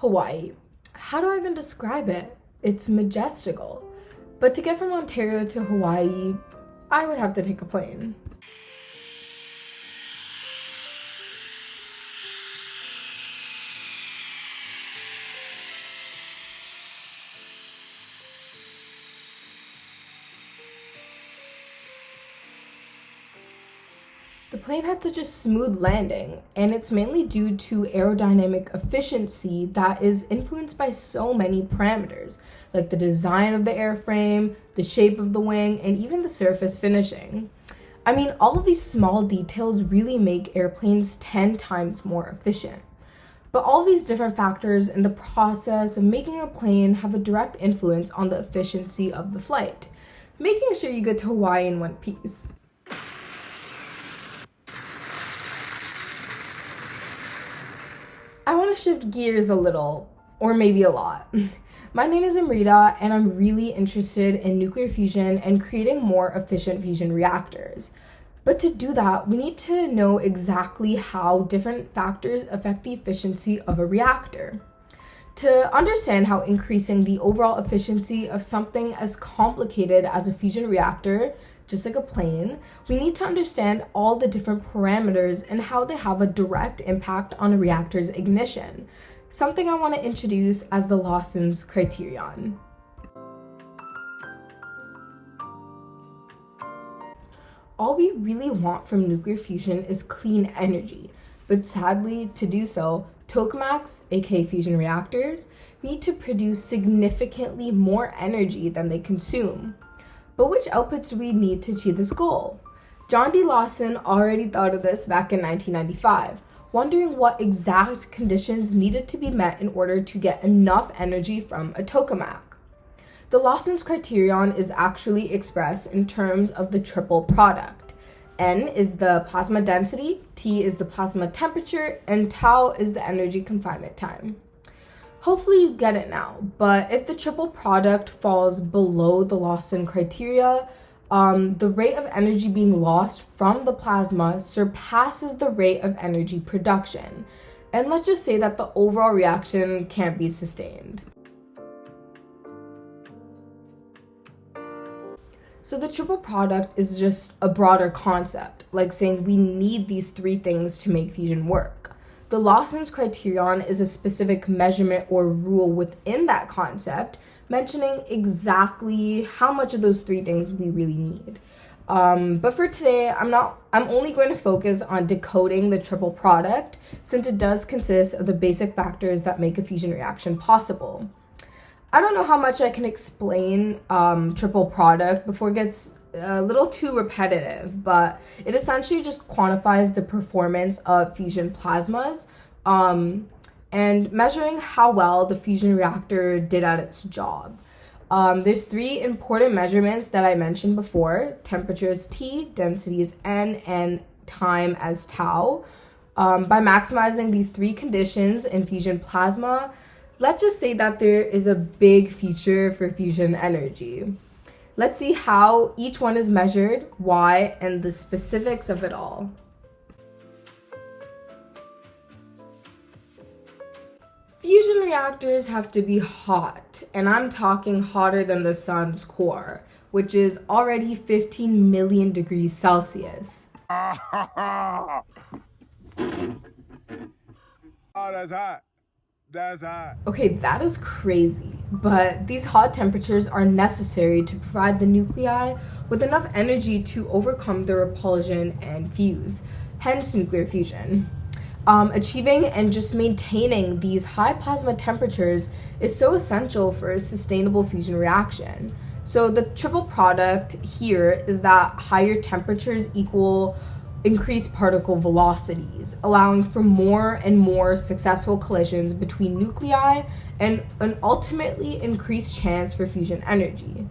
Hawaii. How do I even describe it? It's majestical. But to get from Ontario to Hawaii, I would have to take a plane. The plane had such a smooth landing, and it's mainly due to aerodynamic efficiency that is influenced by so many parameters, like the design of the airframe, the shape of the wing, and even the surface finishing. I mean, all of these small details really make airplanes 10 times more efficient. But all these different factors in the process of making a plane have a direct influence on the efficiency of the flight, making sure you get to Hawaii in one piece. I want to shift gears a little, or maybe a lot. My name is Amrita, and I'm really interested in nuclear fusion and creating more efficient fusion reactors. But to do that, we need to know exactly how different factors affect the efficiency of a reactor. To understand how increasing the overall efficiency of something as complicated as a fusion reactor, just like a plane, we need to understand all the different parameters and how they have a direct impact on a reactor's ignition, something I want to introduce as the Lawson's criterion. All we really want from nuclear fusion is clean energy, but sadly, to do so, tokamaks, aka fusion reactors, need to produce significantly more energy than they consume. But which outputs do we need to achieve this goal? John D. Lawson already thought of this back in 1995, wondering what exact conditions needed to be met in order to get enough energy from a tokamak. The Lawson's criterion is actually expressed in terms of the triple product. N is the plasma density, T is the plasma temperature, and tau is the energy confinement time. Hopefully you get it now, but if the triple product falls below the Lawson criteria, the rate of energy being lost from the plasma surpasses the rate of energy production. And let's just say that the overall reaction can't be sustained. So the triple product is just a broader concept, like saying we need these three things to make fusion work. The Lawson's criterion is a specific measurement or rule within that concept, mentioning exactly how much of those three things we really need. But for today, I'm only going to focus on decoding the triple product, since it does consist of the basic factors that make a fusion reaction possible. I don't know how much I can explain triple product before it gets a little too repetitive, but it essentially just quantifies the performance of fusion plasmas and measuring how well the fusion reactor did at its job. There's three important measurements that I mentioned before: temperature is T, density is N, and time as tau. By maximizing these three conditions in fusion plasma, let's just say that there is a big future for fusion energy. Let's see how each one is measured, why, and the specifics of it all. Fusion reactors have to be hot, and I'm talking hotter than the sun's core, which is already 15 million degrees Celsius. Oh, that's hot. That's hot. Okay, that is crazy, but these hot temperatures are necessary to provide the nuclei with enough energy to overcome their repulsion and fuse, hence nuclear fusion. Achieving and just maintaining these high plasma temperatures is so essential for a sustainable fusion reaction. So the triple product here is that higher temperatures equal increased particle velocities, allowing for more and more successful collisions between nuclei and an ultimately increased chance for fusion energy.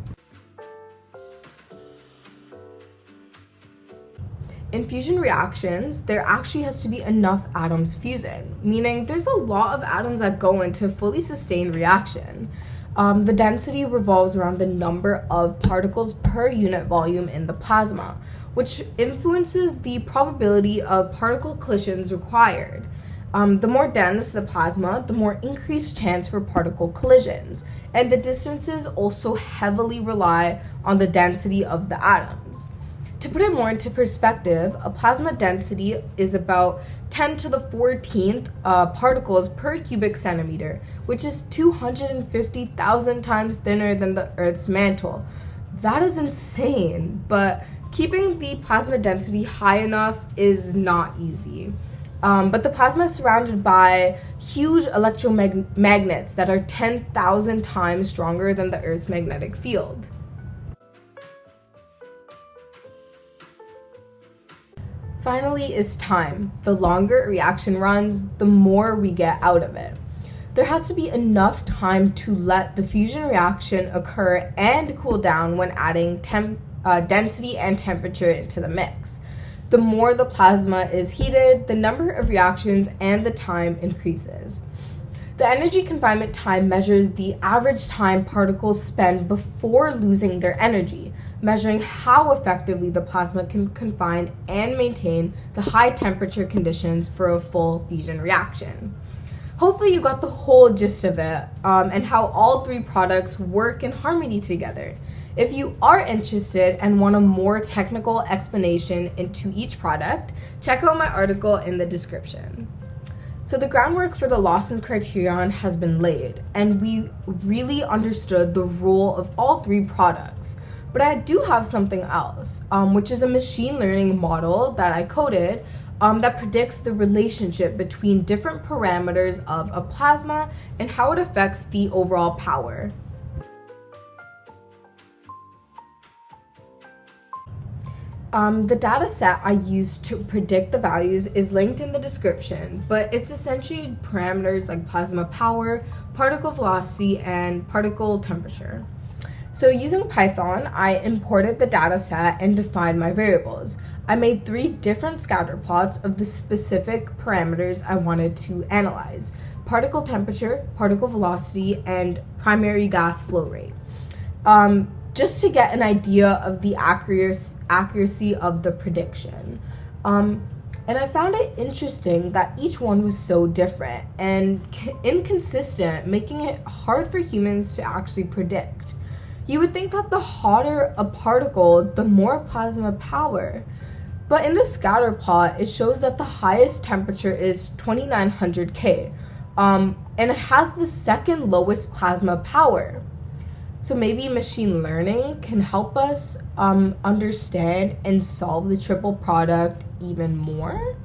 In fusion reactions, there actually has to be enough atoms fusing, meaning there's a lot of atoms that go into a fully sustained reaction. The density revolves around the number of particles per unit volume in the plasma, which influences the probability of particle collisions required. The more dense the plasma, the more increased chance for particle collisions, and the distances also heavily rely on the density of the atoms. To put it more into perspective, a plasma density is about 10 to the 14th particles per cubic centimeter, which is 250,000 times thinner than the Earth's mantle. That is insane, but keeping the plasma density high enough is not easy. But the plasma is surrounded by huge electromagnets that are 10,000 times stronger than the Earth's magnetic field. Finally is time. The longer a reaction runs, the more we get out of it. There has to be enough time to let the fusion reaction occur and cool down when adding density and temperature into the mix. The more the plasma is heated, the number of reactions and the time increases. The energy confinement time measures the average time particles spend before losing their energy, measuring how effectively the plasma can confine and maintain the high temperature conditions for a full fusion reaction. Hopefully you got the whole gist of it, and how all three products work in harmony together. If you are interested and want a more technical explanation into each product, check out my article in the description. So the groundwork for the Lawson's criterion has been laid, and we really understood the role of all three products. But I do have something else, which is a machine learning model that I coded that predicts the relationship between different parameters of a plasma and how it affects the overall power. The data set I used to predict the values is linked in the description, but it's essentially parameters like plasma power, particle velocity, and particle temperature. So using Python, I imported the data set and defined my variables. I made 3 different scatter plots of the specific parameters I wanted to analyze: particle temperature, particle velocity, and primary gas flow rate. Just to get an idea of the accuracy of the prediction. And I found it interesting that each one was so different and inconsistent, making it hard for humans to actually predict. You would think that the hotter a particle, the more plasma power. But in the scatter plot, it shows that the highest temperature is 2900 K, and it has the second lowest plasma power. So maybe machine learning can help us understand and solve the triple product even more.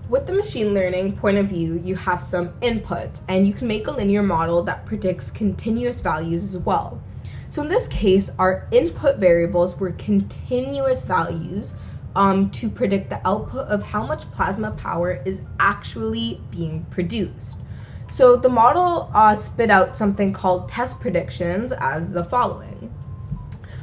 With the machine learning point of view, you have some inputs, and you can make a linear model that predicts continuous values as well. So in this case, our input variables were continuous values to predict the output of how much plasma power is actually being produced. So the model spit out something called test predictions as the following.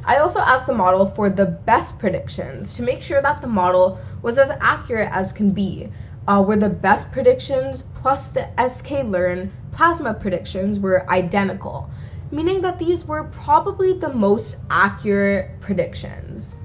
I also asked the model for the best predictions to make sure that the model was as accurate as can be, where the best predictions plus the sklearn plasma predictions were identical, meaning that these were probably the most accurate predictions.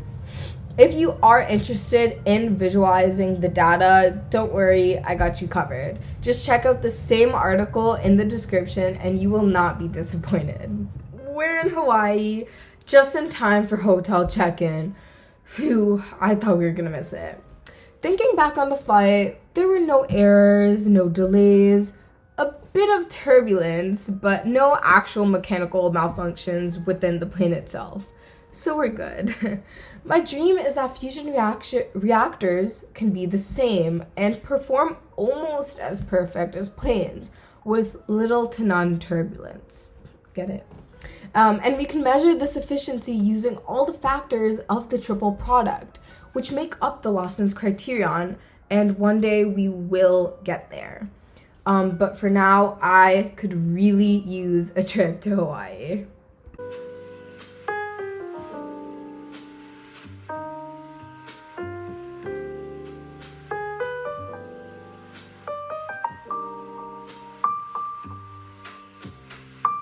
If you are interested in visualizing the data, don't worry, I got you covered. Just check out the same article in the description and you will not be disappointed. We're in Hawaii, just in time for hotel check-in. Phew, I thought we were gonna miss it. Thinking back on the flight, there were no errors, no delays, a bit of turbulence, but no actual mechanical malfunctions within the plane itself. So we're good. My dream is that fusion reactors can be the same and perform almost as perfect as planes with little to none turbulence. Get it? And we can measure this efficiency using all the factors of the triple product, which make up the Lawson's criterion, and one day we will get there. But for now, I could really use a trip to Hawaii.